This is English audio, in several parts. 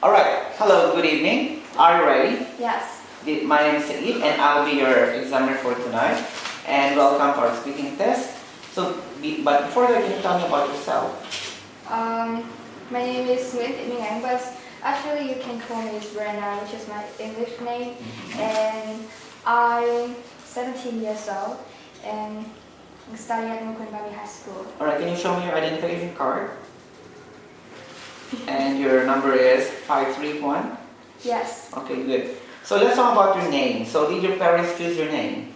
Alright, hello, good evening. Are you ready? Yes. My name is Saeed and I'll be your examiner for tonight. And welcome to our speaking test. But before that, can you tell me about yourself? My name is Nguyễn, but actually you can call me Brenda, which is my English name. And I'm 17 years old and I'm studying at Minh High School. Alright, can you show me your identification card? And your number is 531? Yes. Okay, good. So let's talk about your name. So did your parents choose your name?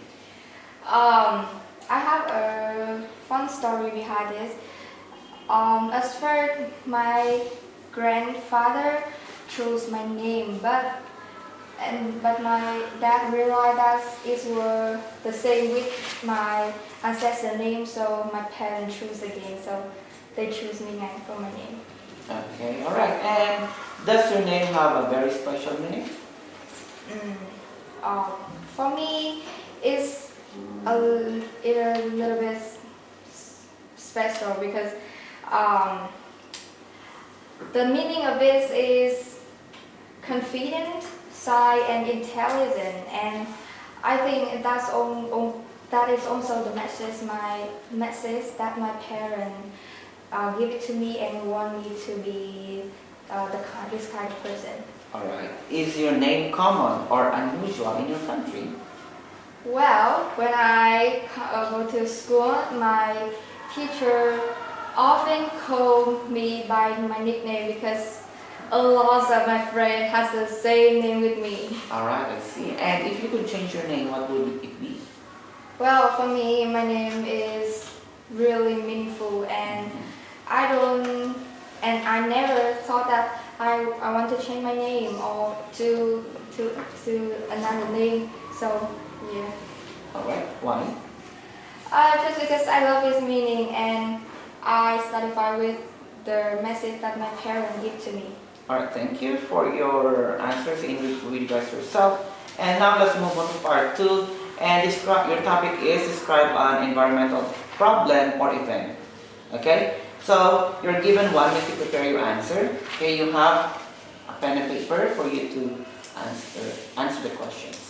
I have a fun story behind this. As for my grandfather chose my name, but my dad realized that it was the same with my ancestor name, so my parents chose again. So they choose me for my name. Okay, alright. And does your name have a very special meaning? For me, it's a little bit special because the meaning of it is confident, shy, and intelligent, and I think that is also the message that my parents give it to me and want me to be this kind of person. Alright. Is your name common or unusual in your country? Well, when I go to school, my teacher often called me by my nickname because a lot of my friends has the same name with me. Alright, I see. And if you could change your name, what would it be? Well, for me, my name is really meaningful, and I never thought that I want to change my name or to another name. So yeah. Alright, why? Just because I love its meaning and I satisfied with the message that my parents give to me. Alright, thank you for your answers with regards to yourself. And now let's move on to part 2. And your topic is describe an environmental problem or event. Okay? So you're given 1 minute to prepare your answer. Okay, you have a pen and paper for you to answer the questions.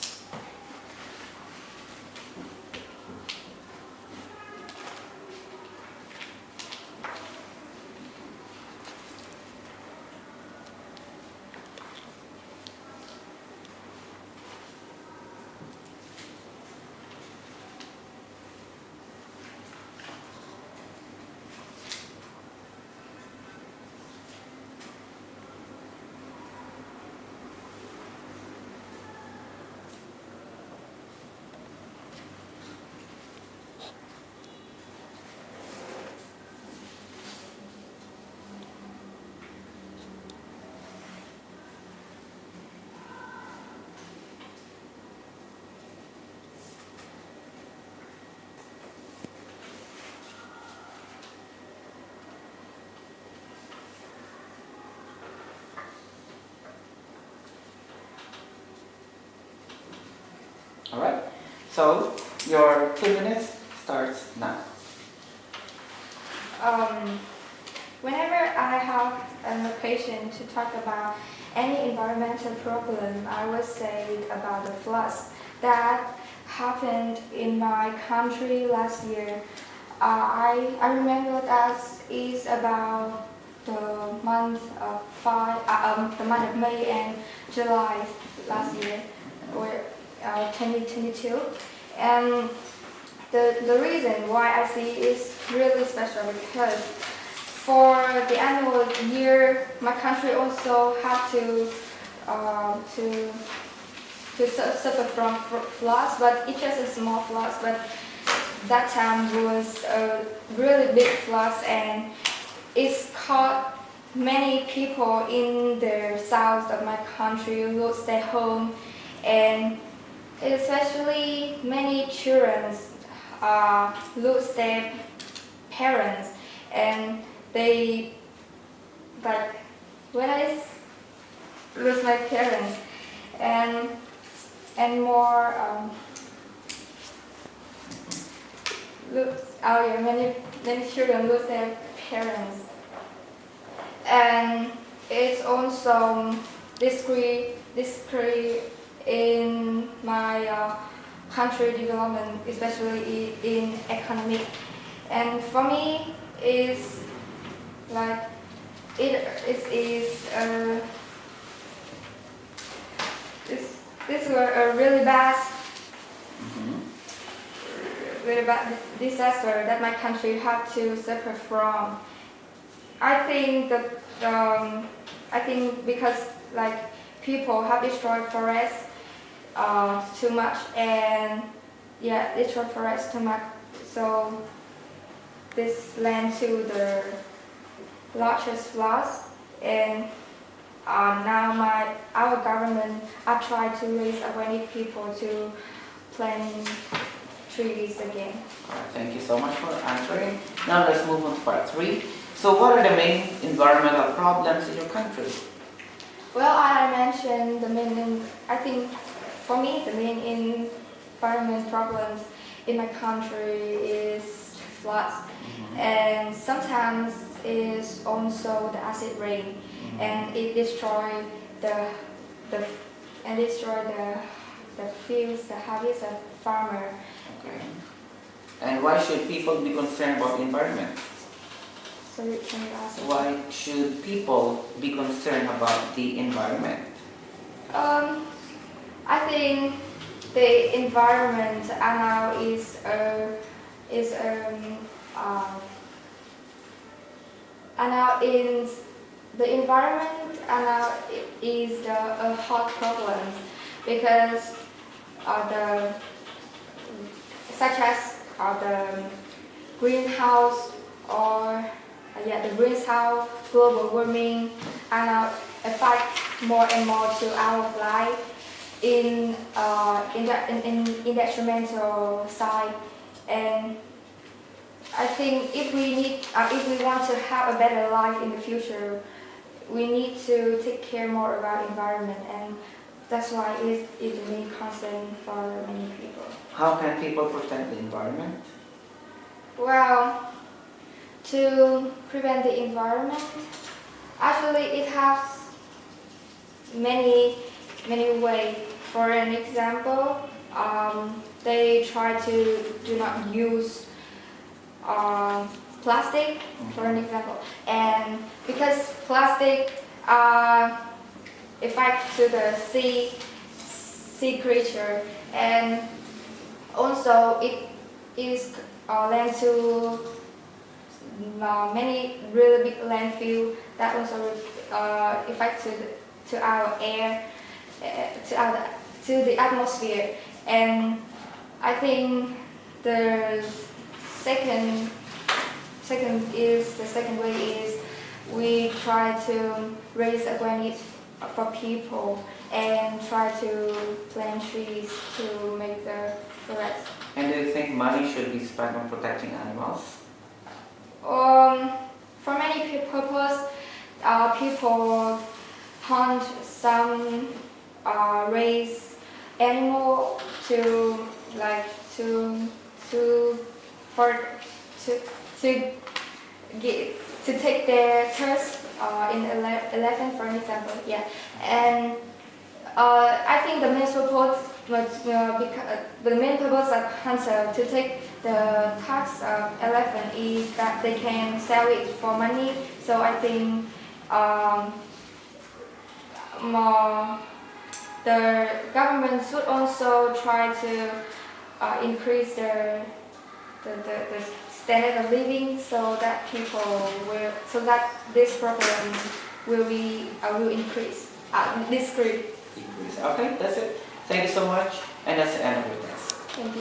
Alright, so your 2 minutes starts now. Whenever I have an occasion to talk about any environmental problem, I would say about the floods that happened in my country last year. I remember that is about the month of May and July last year, or 2022, and the reason why I see is really special because for the annual year, my country also had to suffer from floods, but it just a small floods. But that time was a really big floods, and it's caught many people in the south of my country lost their home, and especially many children lose their parents, and they, like, when I lose my parents and more many children lose their parents, and it's also discrete in my country development, especially in economic. And for me, it's like it is this were a really bad disaster that my country had to suffer from. I think that I think because like people have destroyed forests too much, and destroyed forests too much, so this led to the largest floods. And now our government are trying to raise awareness people to plant trees again. Alright, thank you so much for answering. Now let's move on to part 3. So what are the main environmental problems in your country? Well, I mentioned I think for me the main environment problems in my country is floods, and sometimes is also the acid rain, and it destroy the fields, the habits of farmer. Okay. And why should people be concerned about the environment? So you can ask. Why should people be concerned about the environment? I think the environment now is the environment is a hot problem, because such as the greenhouse the greenhouse global warming are now affect more and more to our life in the instrumental side. And I think if we want to have a better life in the future, we need to take care more about environment, and that's why it's the main concern for many people. How can people protect the environment? Well, to prevent the environment, actually it has many ways. For an example, they try to do not use plastic, for an example, and because plastic affect to the sea creature, and also it is land to many really big landfill that also affect to our air, to the atmosphere. And I think the second way is we try to raise awareness for people and try to plant trees to make the forest. And do you think money should be spent on protecting animals? For many purposes, people hunt some raise animal to take their turfs in elephant, for example. Yeah, and I think the main purpose of hunter to take the tusks of elephant is that they can sell it for money. So I think the government should also try to increase the standard of living, so that this problem will increase. Okay, that's it. Thank you so much, and that's the end of your test. Thank you.